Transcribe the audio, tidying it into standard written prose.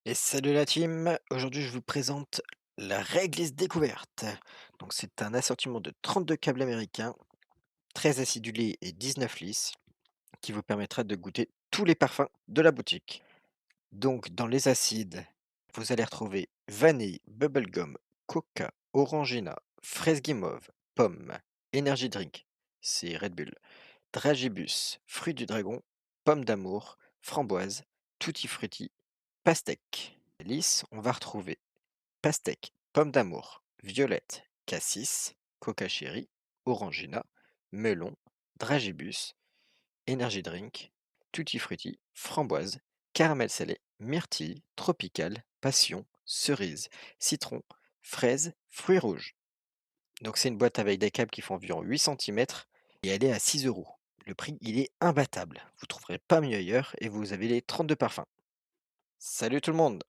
Et salut la team, aujourd'hui je vous présente la réglisse découverte. Donc c'est un assortiment de 32 câbles américains, 13 acidulés et 19 lisses, qui vous permettra de goûter tous les parfums de la boutique. Donc dans les acides, vous allez retrouver vanille, bubblegum, coca, orangina, fraise guimauve, pomme, energy drink, c'est Red Bull, dragibus, fruit du dragon, pomme d'amour, framboise, tutti frutti, pastèque. Lisse, on va retrouver pastèque, pomme d'amour, violette, cassis, coca cherry, orangina, melon, dragibus, energy drink, tutti frutti, framboise, caramel salé, myrtille, tropical, passion, cerise, citron, fraise, fruits rouges. Donc c'est une boîte avec des câbles qui font environ 8 centimètres et elle est à 6 euros. Le prix, il est imbattable. Vous ne trouverez pas mieux ailleurs et vous avez les 32 parfums. Salut tout le monde!